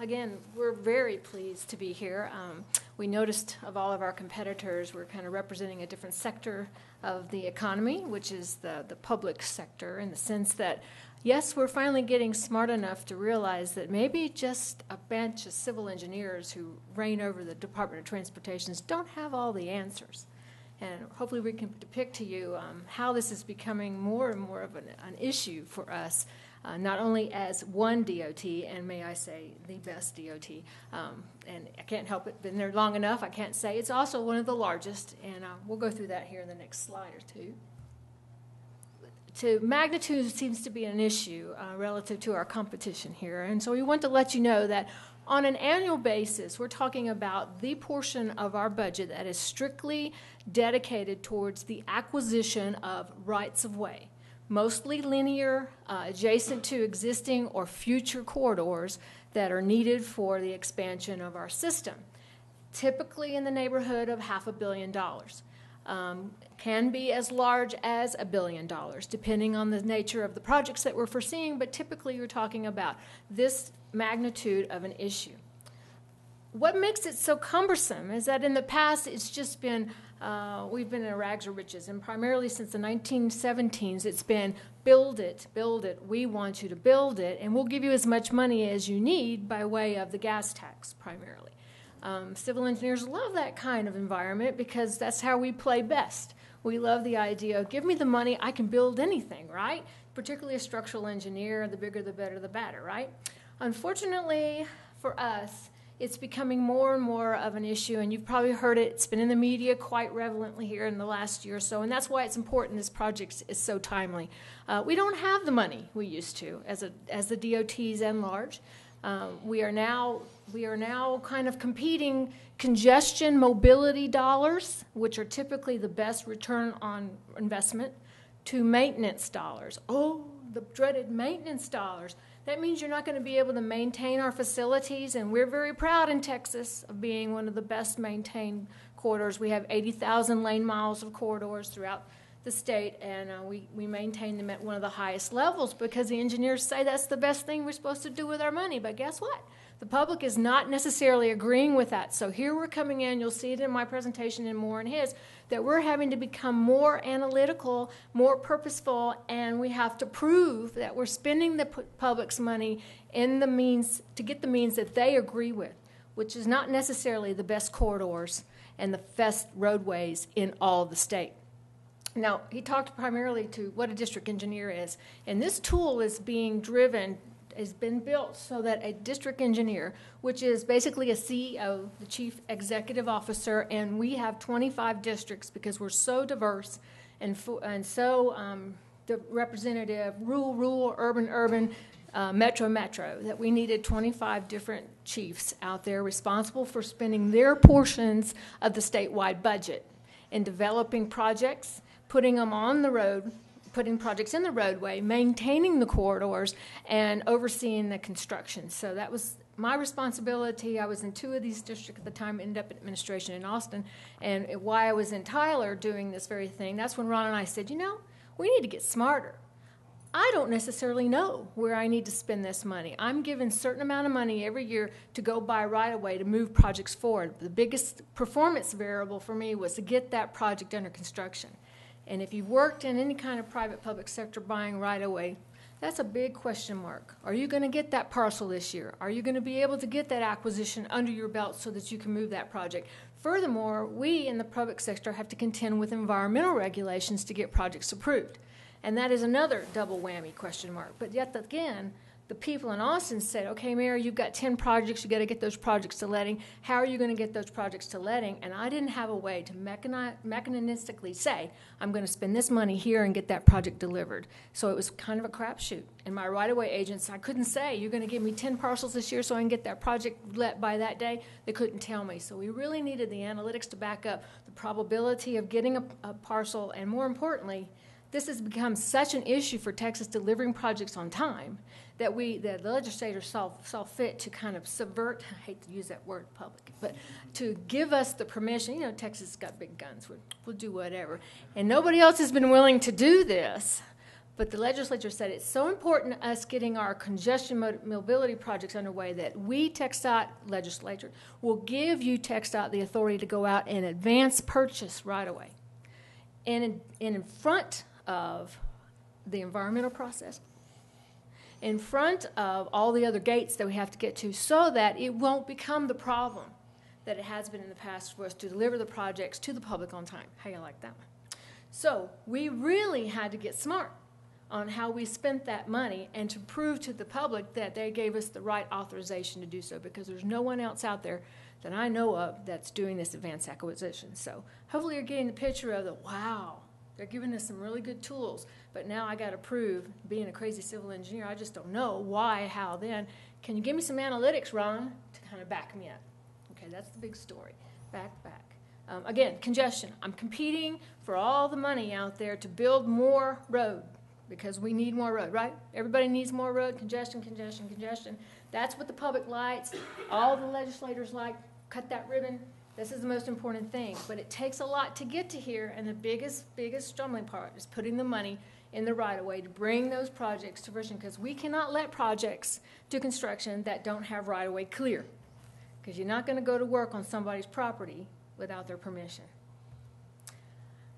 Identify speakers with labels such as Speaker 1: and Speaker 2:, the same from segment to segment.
Speaker 1: Again, we're very pleased to be here. We noticed of all of our competitors, we're kind of representing a different sector of the economy, which is the public sector, in the sense that, yes, we're finally getting smart enough to realize that maybe just a bunch of civil engineers who reign over the Department of Transportation don't have all the answers. And hopefully we can depict to you how this is becoming more and more of an issue for us, not only as one DOT, and may I say the best DOT, and I can't help it, been there long enough, I can't say. It's also one of the largest, and we'll go through that here in the next slide or two. To magnitude seems to be an issue relative to our competition here, and so we want to let you know that on an annual basis, we're talking about the portion of our budget that is strictly dedicated towards the acquisition of rights-of-way, mostly linear, adjacent to existing or future corridors that are needed for the expansion of our system, typically in the neighborhood of $500 million. Can be as large as $1 billion, depending on the nature of the projects that we're foreseeing, but typically you're talking about this magnitude of an issue. What makes it so cumbersome is that in the past it's just been, we've been in rags or riches, and primarily since the 1917s it's been build it, we want you to build it, and we'll give you as much money as you need by way of the gas tax primarily. Civil engineers love that kind of environment because that's how we play best. We love the idea of give me the money, I can build anything, right? Particularly a structural engineer, the bigger the better the better, right? Unfortunately for us, it's becoming more and more of an issue, and you've probably heard it. It's been in the media quite relevantly here in the last year or so, and that's why it's important this project is so timely. We don't have the money we used to as the DOTs and large. We are now kind of competing congestion mobility dollars, which are typically the best return on investment, to maintenance dollars. Oh, the dreaded maintenance dollars. That means you're not going to be able to maintain our facilities, and we're very proud in Texas of being one of the best maintained corridors. We have 80,000 lane miles of corridors throughout the state, and we maintain them at one of the highest levels because the engineers say that's the best thing we're supposed to do with our money. But guess what? The public is not necessarily agreeing with that. So here we're coming in, you'll see it in my presentation and more in his, that we're having to become more analytical, more purposeful, and we have to prove that we're spending the public's money in the means to get the means that they agree with, which is not necessarily the best corridors and the best roadways in all of the state. Now, he talked primarily to what a district engineer is, and this tool is being driven, has been built so that a district engineer, which is basically a CEO, the chief executive officer, and we have 25 districts because we're so diverse and so representative, rural, urban, metro, that we needed 25 different chiefs out there responsible for spending their portions of the statewide budget in developing projects, putting them on the road, putting projects in the roadway, maintaining the corridors, and overseeing the construction. So that was my responsibility. I was in 2 of these districts at the time, ended up in administration in Austin, and why I was in Tyler doing this very thing, that's when Ron and I said, you know, we need to get smarter. I don't necessarily know where I need to spend this money. I'm given a certain amount of money every year to go buy right-of-way to move projects forward. The biggest performance variable for me was to get that project under construction. And if you've worked in any kind of private-public sector buying right-of-way, that's a big question mark. Are you going to get that parcel this year? Are you going to be able to get that acquisition under your belt so that you can move that project? Furthermore, we in the public sector have to contend with environmental regulations to get projects approved. And that is another double whammy question mark. But yet again, the people in Austin said, okay, Mayor, you've got 10 projects. You've got to get those projects to letting. How are you going to get those projects to letting? And I didn't have a way to mechanistically say, I'm going to spend this money here and get that project delivered. So it was kind of a crapshoot. And my right-of-way agents, I couldn't say, you're going to give me 10 parcels this year so I can get that project let by that day. They couldn't tell me. So we really needed the analytics to back up the probability of getting a parcel, and more importantly, this has become such an issue for Texas delivering projects on time that the legislators saw fit to kind of subvert, I hate to use that word public, but to give us the permission. You know, Texas has got big guns. We'll do whatever. And nobody else has been willing to do this. But the legislature said it's so important to us getting our congestion mobility projects underway that we, TxDOT legislature, will give you, TxDOT, the authority to go out and advance purchase right away. And in front of the environmental process, in front of all the other gates that we have to get to, so that it won't become the problem that it has been in the past for us to deliver the projects to the public on time. How you like that one? So we really had to get smart on how we spent that money and to prove to the public that they gave us the right authorization to do so, because there's no one else out there that I know of that's doing this advanced acquisition. So hopefully you're getting the picture of the, wow, they're giving us some really good tools, but now I got to prove, being a crazy civil engineer, I just don't know why, how, then. Can you give me some analytics, Ron, to kind of back me up? Okay, that's the big story. Back. Again, congestion. I'm competing for all the money out there to build more road, because we need more road, right? Everybody needs more road. Congestion. That's what the public likes. All the legislators like. Cut that ribbon. This is the most important thing. But it takes a lot to get to here, and the biggest stumbling part is putting the money in the right-of-way to bring those projects to fruition, because we cannot let projects do construction that don't have right-of-way clear, because you're not going to go to work on somebody's property without their permission.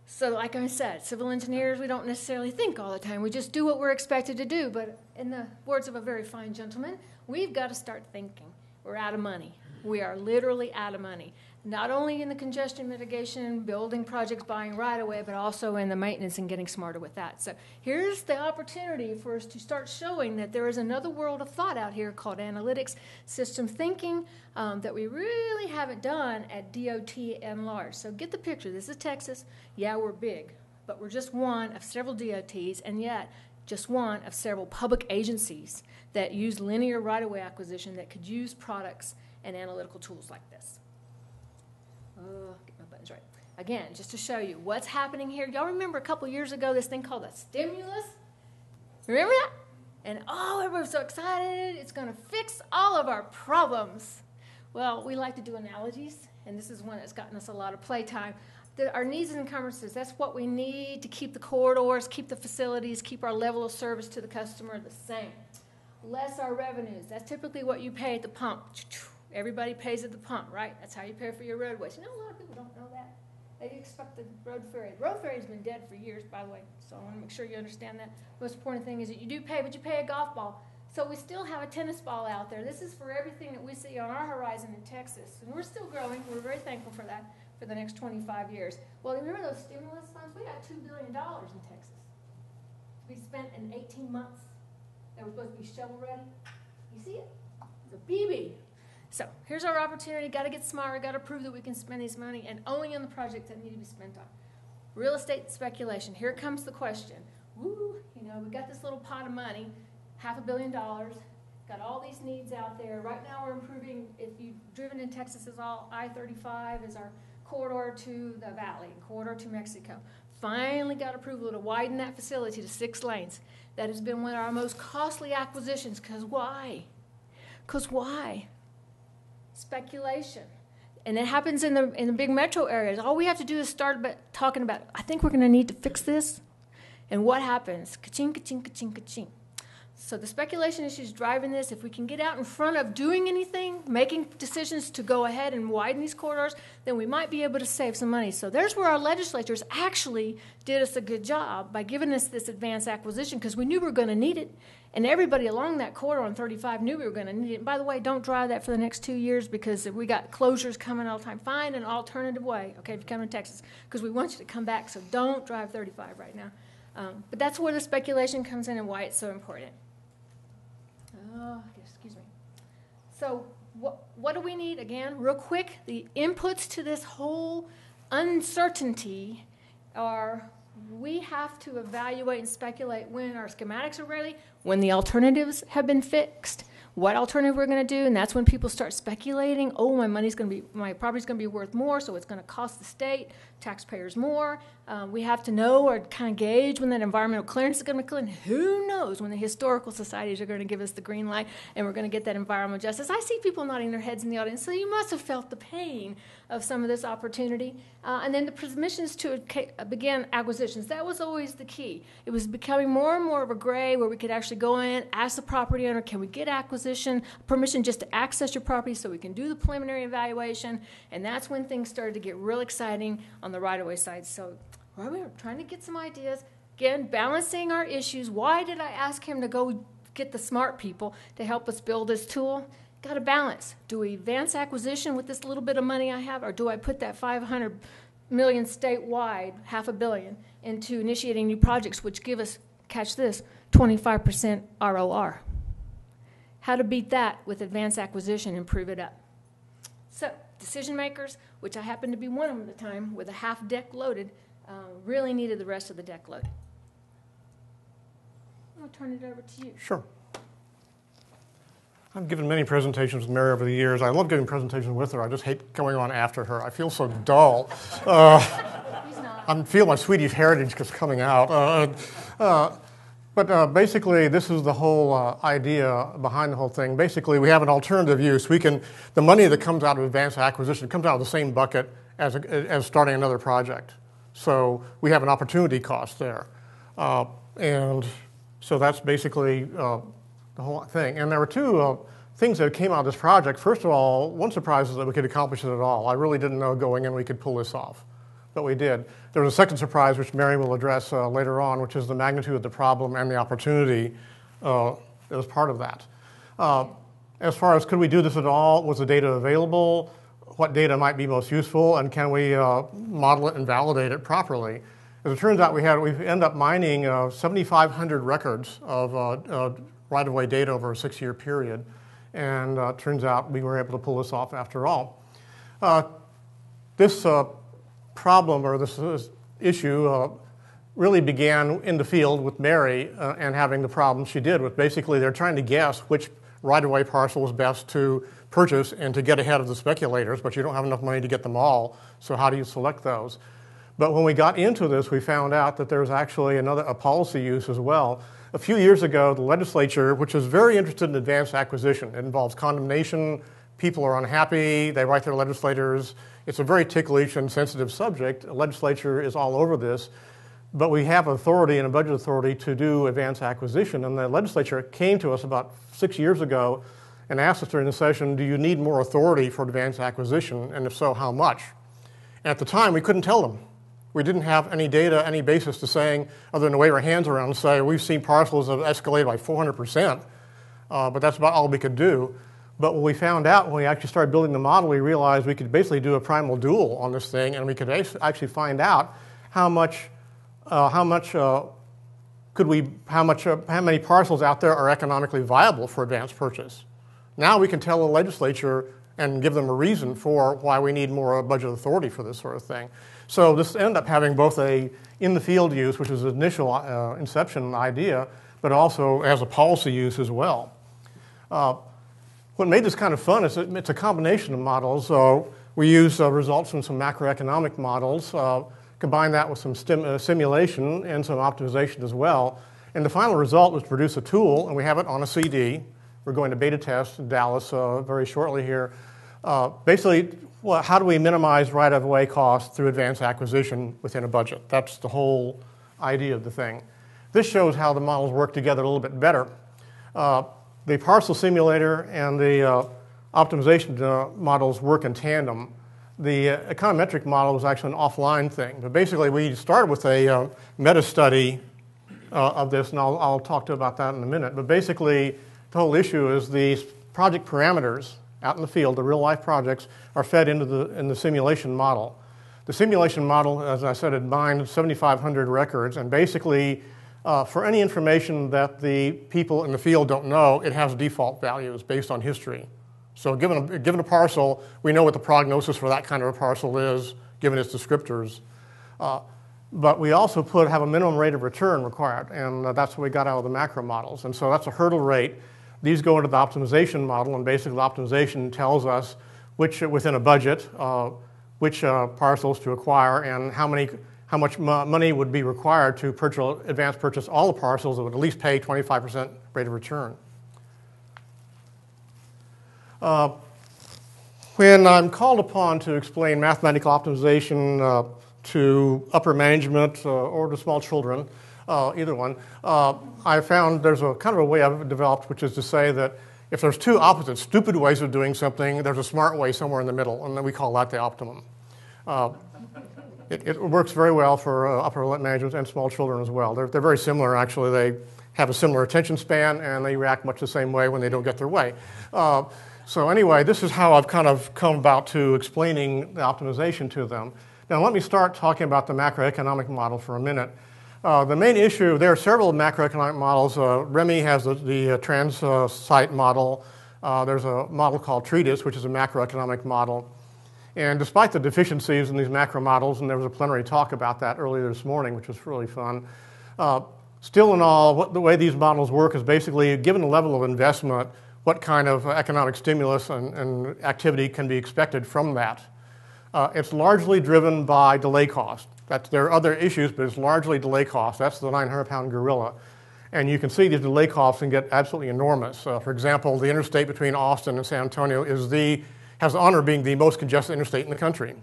Speaker 1: So like I said, civil engineers, we don't necessarily think all the time. We just do what we're expected to do. But in the words of a very fine gentleman, we've got to start thinking. We're out of money. We are literally out of money. Not only in the congestion mitigation, building projects, buying right-of-way, but also in the maintenance and getting smarter with that. So here's the opportunity for us to start showing that there is another world of thought out here called analytics, system thinking, that we really haven't done at DOT and large. So get the picture. This is Texas. Yeah, we're big, but we're just one of several DOTs, and yet just one of several public agencies that use linear right-of-way acquisition that could use products and analytical tools like this. Get my buttons right. Again, just to show you what's happening here. Y'all remember a couple years ago this thing called a stimulus? Remember that? And everybody was so excited. It's going to fix all of our problems. Well, we like to do analogies, and this is one that's gotten us a lot of playtime. Our needs and encumbrances, that's what we need to keep the corridors, keep the facilities, keep our level of service to the customer the same. Less our revenues. That's typically what you pay at the pump. Everybody pays at the pump, right? That's how you pay for your roadways. You know, a lot of people don't know that. They expect the road ferry. The road ferry's been dead for years, by the way, so I want to make sure you understand that. The most important thing is that you do pay, but you pay a golf ball. So we still have a tennis ball out there. This is for everything that we see on our horizon in Texas. And we're still growing. We're very thankful for that for the next 25 years. Well, remember those stimulus funds? We got $2 billion in Texas. We spent in 18 months. They were supposed to be shovel-ready. You see it? It's a BB. So here's our opportunity. Got to get smarter. Got to prove that we can spend this money, and only on the projects that need to be spent on. Real estate speculation. Here comes the question. Woo, we got this little pot of money, $500 million. Got all these needs out there. Right now we're improving. If you've driven in Texas, is all I-35 is our corridor to the valley, corridor to Mexico. Finally got approval to widen that facility to 6 lanes. That has been one of our most costly acquisitions. Because why? Speculation. And it happens in the big metro areas. All we have to do is start talking about, I think we're going to need to fix this. And what happens? Ka-ching, ka-ching, ka-ching, ka-ching. So the speculation issue is driving this. If we can get out in front of doing anything, making decisions to go ahead and widen these corridors, then we might be able to save some money. So there's where our legislatures actually did us a good job by giving us this advanced acquisition, because we knew we were going to need it. And everybody along that corridor on 35 knew we were going to need it. And by the way, don't drive that for the next 2 years, because we got closures coming all the time. Find an alternative way, okay, if you come to Texas, because we want you to come back. So don't drive 35 right now. But that's where the speculation comes in and why it's so important. Excuse me. So what do we need? Again, real quick, the inputs to this whole uncertainty are we have to evaluate and speculate when our schematics are ready, when the alternatives have been fixed, what alternative we're going to do, and that's when people start speculating. Oh, my property's going to be worth more, so it's going to cost the state, taxpayers more. We have to know or kind of gauge when that environmental clearance is going to be clear. And who knows when the historical societies are going to give us the green light and we're going to get that environmental justice. I see people nodding their heads in the audience, so you must have felt the pain of some of this opportunity. And then the permissions to begin acquisitions. That was always the key. It was becoming more and more of a gray where we could actually go in, ask the property owner, can we get acquisition permission just to access your property so we can do the preliminary evaluation? And that's when things started to get real exciting on the right-of-way side. So we were trying to get some ideas. Again, balancing our issues. Why did I ask him to go get the smart people to help us build this tool? Got to balance. Do we advance acquisition with this little bit of money I have, or do I put that $500 million statewide, $500 million, into initiating new projects, which give us, catch this, 25% ROR? How to beat that with advanced acquisition and prove it up. So, decision makers, which I happen to be one of them at the time, with a half deck loaded, really needed the rest of the deck load. I'll turn it over to you.
Speaker 2: Sure. I've given many presentations with Mary over the years. I love giving presentations with her. I just hate going on after her. I feel so dull.
Speaker 1: He's not.
Speaker 2: I feel my Swedish heritage just coming out. But basically, this is the whole idea behind the whole thing. Basically, we have an alternative use. The money that comes out of advanced acquisition comes out of the same bucket as starting another project. So we have an opportunity cost there. And so that's basically the whole thing. And there were two things that came out of this project. First of all, one surprise is that we could accomplish it at all. I really didn't know going in we could pull this off, but we did. There was a second surprise, which Mary will address later on, which is the magnitude of the problem and the opportunity that was part of that. As far as could we do this at all, was the data available? What data might be most useful, and can we model it and validate it properly? As it turns out, we end up mining 7,500 records of right-of-way data over a 6-year period, and turns out we were able to pull this off after all. This problem, or this issue, really began in the field with Mary and having the problem she did with basically they're trying to guess which right-of-way parcel is best to purchase and to get ahead of the speculators, but you don't have enough money to get them all, so how do you select those? But when we got into this, we found out that there's actually a policy use as well. A few years ago, the legislature, which is very interested in advanced acquisition, it involves condemnation, people are unhappy, they write their legislators. It's a very ticklish and sensitive subject. The legislature is all over this, but we have authority and a budget authority to do advanced acquisition, and the legislature came to us about 6 years ago and asked us during the session, do you need more authority for advanced acquisition, and if so, how much? And at the time, we couldn't tell them. We didn't have any data, any basis to saying, other than to wave our hands around and say, we've seen parcels that have escalated by 400%, but that's about all we could do. But what we found out when we actually started building the model, we realized we could basically do a primal dual on this thing, and we could actually find out how many parcels out there are economically viable for advanced purchase. Now we can tell the legislature and give them a reason for why we need more budget authority for this sort of thing. So this ended up having both a in-the-field use, which was the initial inception idea, but also as a policy use as well. What made this kind of fun is it's a combination of models. So we use results from some macroeconomic models, combine that with some simulation and some optimization as well. And the final result was to produce a tool, and we have it on a CD. We're going to beta test in Dallas very shortly here. Basically, how do we minimize right-of-way costs through advanced acquisition within a budget? That's the whole idea of the thing. This shows how the models work together a little bit better. The parcel simulator and the optimization models work in tandem. The econometric model was actually an offline thing. But basically, we started with a meta-study of this, and I'll talk about that in a minute. But basically, the whole issue is these project parameters out in the field, the real-life projects, are fed into the simulation model. The simulation model, as I said, it mined 7,500 records, and basically, for any information that the people in the field don't know, it has default values based on history. So given a parcel, we know what the prognosis for that kind of a parcel is, given its descriptors. But we also have a minimum rate of return required, and that's what we got out of the macro models. And so that's a hurdle rate. These go into the optimization model, and basically the optimization tells us which, within a budget, which parcels to acquire and how how much money would be required to advance purchase all the parcels that would at least pay 25% rate of return. When I'm called upon to explain mathematical optimization to upper management or to small children, either one, I found there's a kind of a way I've developed, which is to say that if there's two opposite stupid ways of doing something, there's a smart way somewhere in the middle, and then we call that the optimum. It works very well for upper management and small children as well. They're very similar, actually. They have a similar attention span, and they react much the same way when they don't get their way. So anyway, this is how I've kind of come about to explaining the optimization to them. Now let me start talking about the macroeconomic model for a minute. The main issue, there are several macroeconomic models. Remy has the trans-site model. There's a model called Treatise, which is a macroeconomic model. And despite the deficiencies in these macro models, and there was a plenary talk about that earlier this morning, which was really fun, still in all, the way these models work is basically, given the level of investment, what kind of economic stimulus and activity can be expected from that. It's largely driven by delay cost. There are other issues, but it's largely delay cost. That's the 900-pound gorilla. And you can see these delay costs can get absolutely enormous. For example, the interstate between Austin and San Antonio has the honor of being the most congested interstate in the country.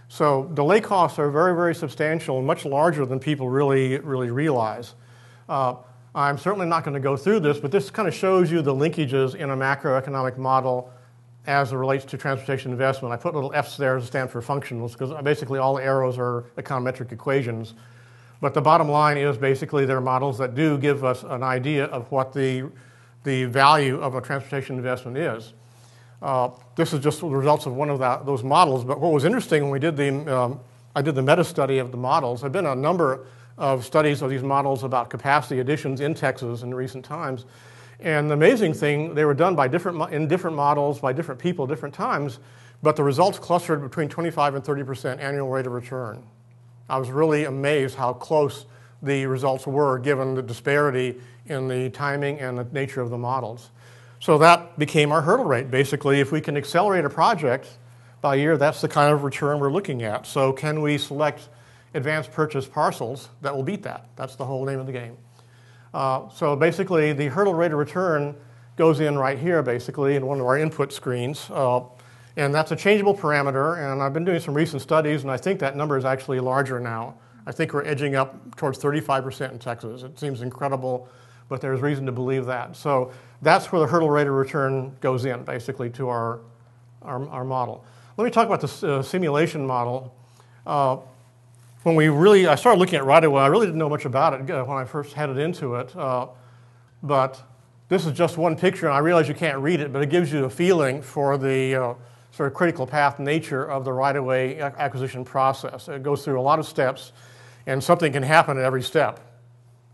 Speaker 2: So delay costs are very, very substantial and much larger than people really realize. I'm certainly not going to go through this, but this kind of shows you the linkages in a macroeconomic model as it relates to transportation investment. I put little F's there to stand for functionals because basically all the arrows are econometric equations. But the bottom line is basically they're models that do give us an idea of what the value of a transportation investment is. This is just the results of one of those models. But what was interesting when we did I did the meta study of the models. There have been a number of studies of these models about capacity additions in Texas in recent times. And the amazing thing, they were done in different models by different people, different times, but the results clustered between 25 and 30% annual rate of return. I was really amazed how close the results were given the disparity in the timing and the nature of the models. So that became our hurdle rate. Basically, if we can accelerate a project by a year, that's the kind of return we're looking at. So can we select advanced purchase parcels that will beat that? That's the whole name of the game. So basically, the hurdle rate of return goes in right here, basically, in one of our input screens. And that's a changeable parameter. And I've been doing some recent studies, and I think that number is actually larger now. I think we're edging up towards 35% in Texas. It seems incredible, but there's reason to believe that. So that's where the hurdle rate of return goes in, basically, to our model. Let me talk about the simulation model. I started looking at right-of-way, I really didn't know much about it when I first headed into it. But this is just one picture, and I realize you can't read it, but it gives you a feeling for the sort of critical path nature of the right-of-way acquisition process. It goes through a lot of steps, and something can happen at every step.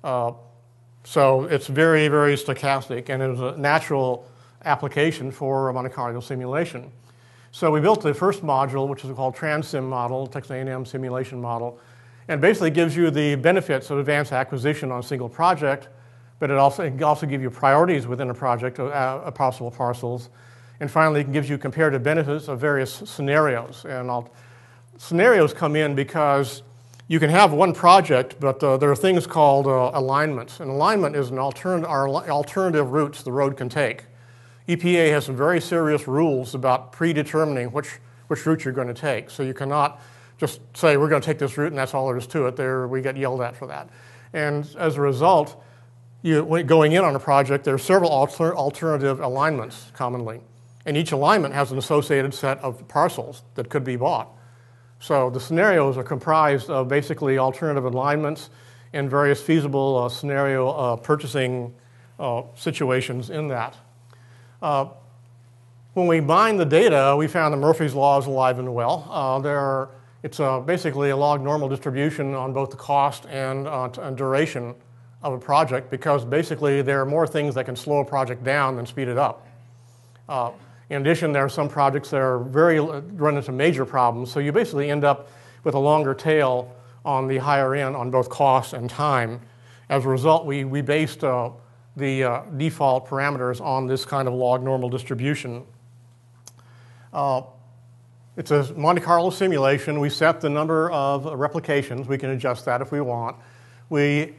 Speaker 2: So it's very, very stochastic, and it was a natural application for a Monte Carlo simulation. So we built the first module, which is called TransSim model, Texas A&M simulation model, and basically gives you the benefits of advanced acquisition on a single project, but it can also give you priorities within a project of possible parcels. And finally, it gives you comparative benefits of various scenarios. And scenarios come in because you can have one project, but there are things called alignments. And alignment is alternative routes the road can take. EPA has some very serious rules about predetermining which route you're going to take. So you cannot just say, we're going to take this route and that's all there is to it. We get yelled at for that. And as a result, going in on a project, there are several alternative alignments commonly. And each alignment has an associated set of parcels that could be bought. So the scenarios are comprised of basically alternative alignments and various feasible scenario purchasing situations in that. When we mined the data, we found that Murphy's Law is alive and well. It's basically a log normal distribution on both the cost and duration of a project, because basically there are more things that can slow a project down than speed it up. In addition, there are some projects that are run into major problems, so you basically end up with a longer tail on the higher end on both cost and time. As a result, we based the default parameters on this kind of log normal distribution. It's a Monte Carlo simulation. We set the number of replications. We can adjust that if we want. We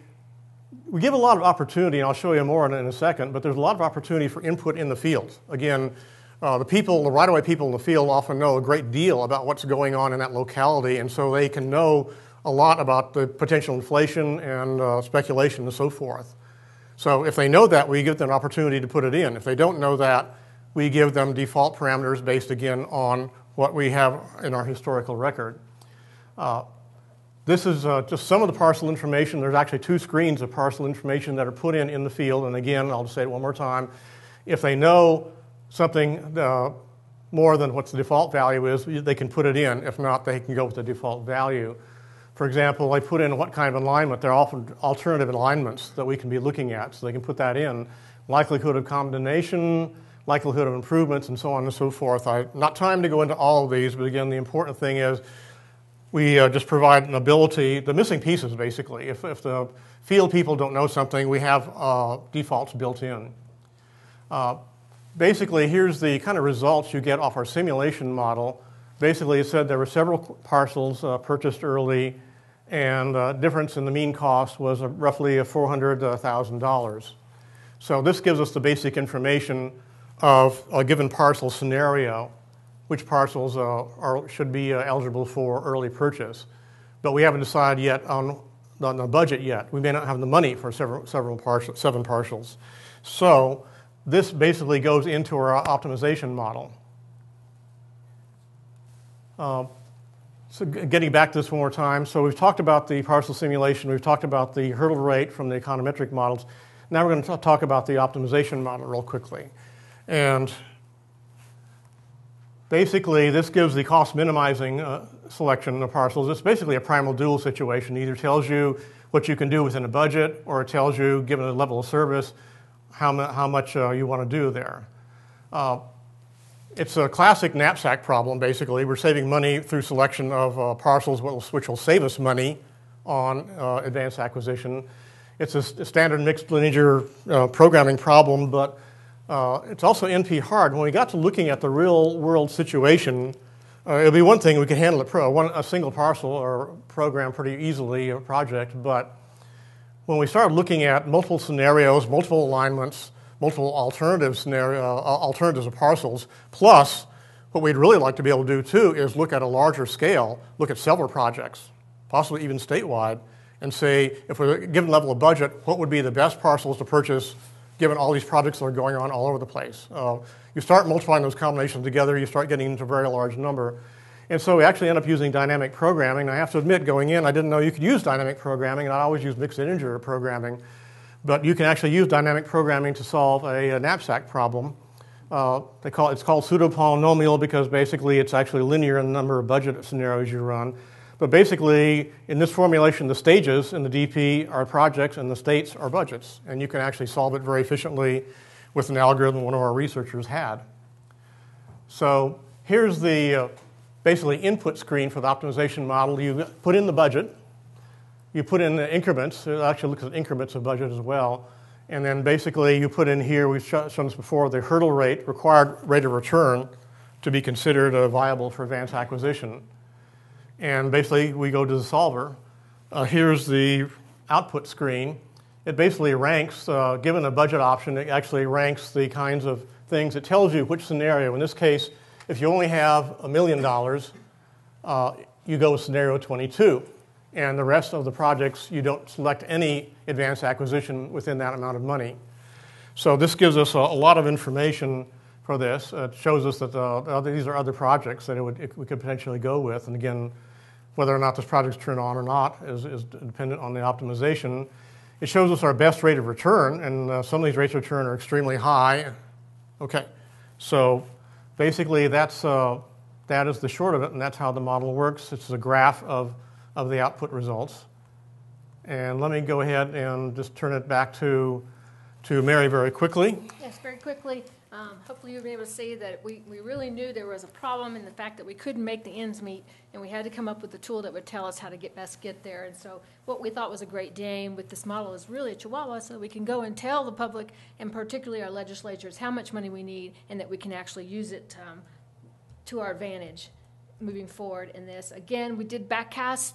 Speaker 2: give a lot of opportunity, and I'll show you more in a second, but there's a lot of opportunity for input in the field. Again, the right-of-way people in the field often know a great deal about what's going on in that locality, and so they can know a lot about the potential inflation and speculation and so forth. So if they know that, we give them an opportunity to put it in. If they don't know that, we give them default parameters based, again, on what we have in our historical record. This is just some of the parcel information. There's actually 2 screens of parcel information that are put in the field. And again, I'll just say it one more time. If they know something more than what the default value is, they can put it in. If not, they can go with the default value. For example, I put in what kind of alignment. There are often alternative alignments that we can be looking at, so they can put that in. Likelihood of combination, likelihood of improvements, and so on and so forth. Not time to go into all of these, but again, the important thing is we just provide an ability, the missing pieces basically. If the field people don't know something, we have defaults built in. Basically, here's the kind of results you get off our simulation model. Basically, it said there were several parcels purchased early, and difference in the mean cost was roughly $400,000. So this gives us the basic information of a given parcel scenario, which parcels should be eligible for early purchase. But we haven't decided yet on the budget yet. We may not have the money for 7 parcels. So this basically goes into our optimization model. So getting back to this one more time, so we've talked about the parcel simulation, we've talked about the hurdle rate from the econometric models. Now we're going to talk about the optimization model real quickly. And basically, this gives the cost minimizing selection of parcels. It's basically a primal dual situation. It either tells you what you can do within a budget, or it tells you, given the level of service, how much you want to do there. It's a classic knapsack problem, basically. We're saving money through selection of parcels, which will save us money on advanced acquisition. It's a standard mixed linear programming problem, but it's also NP hard. When we got to looking at the real world situation, it would be one thing we could handle a single parcel or program pretty easily, a project, but when we started looking at multiple scenarios, multiple alignments, multiple alternatives of parcels, plus what we'd really like to be able to do too is look at a larger scale, look at several projects, possibly even statewide, and say if we're a given level of budget, what would be the best parcels to purchase given all these projects that are going on all over the place. You start multiplying those combinations together, you start getting into a very large number. And so we actually end up using dynamic programming. I have to admit, going in, I didn't know you could use dynamic programming, and I always use mixed integer programming. But you can actually use dynamic programming to solve a knapsack problem. It's called pseudo-polynomial because basically it's actually linear in the number of budget scenarios you run. But basically, in this formulation, the stages in the DP are projects and the states are budgets. And you can actually solve it very efficiently with an algorithm one of our researchers had. So here's the basically input screen for the optimization model. You put in the budget. You put in the increments. It actually looks at increments of budget as well. And then basically you put in here, we've shown this before, the hurdle rate, required rate of return to be considered viable for advanced acquisition. And basically we go to the solver. Here's the output screen. It basically ranks, given a budget option, it actually ranks the kinds of things. It tells you which scenario. In this case, if you only have $1 million, you go with scenario 22. And the rest of the projects, you don't select any advanced acquisition within that amount of money. So this gives us a lot of information for this. It shows us that these are other projects that we could potentially go with. And again, whether or not this project's turned on or not is dependent on the optimization. It shows us our best rate of return, and some of these rates of return are extremely high. Okay, so basically that is the short of it, and that's how the model works. It's a graph of the output results. And let me go ahead and just turn it back to Mary very quickly.
Speaker 1: Yes, very quickly. Hopefully you'll be able to see that we really knew there was a problem in the fact that we couldn't make the ends meet, and we had to come up with a tool that would tell us how to best get there. And so what we thought was a great game with this model is really a chihuahua, so we can go and tell the public, and particularly our legislatures, how much money we need and that we can actually use it to our advantage moving forward in this. Again, we did backcast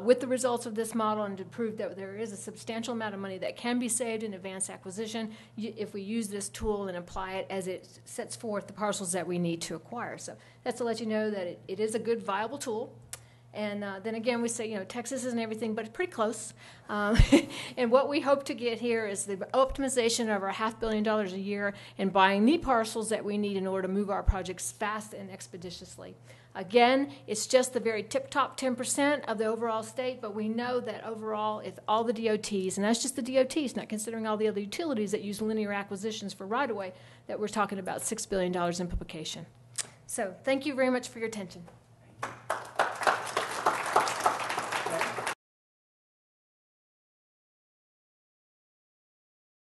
Speaker 1: with the results of this model and to prove that there is a substantial amount of money that can be saved in advanced acquisition if we use this tool and apply it as it sets forth the parcels that we need to acquire. So that's to let you know that it is a good, viable tool. And then again, we say, you know, Texas isn't everything, but it's pretty close. And what we hope to get here is the optimization of our $500 million a year and buying the parcels that we need in order to move our projects fast and expeditiously. Again, it's just the very tip-top 10% of the overall state, but we know that overall, if all the DOTs, and that's just the DOTs, not considering all the other utilities that use linear acquisitions for right-of-way, that we're talking about $6 billion in publication. So thank you very much for your attention.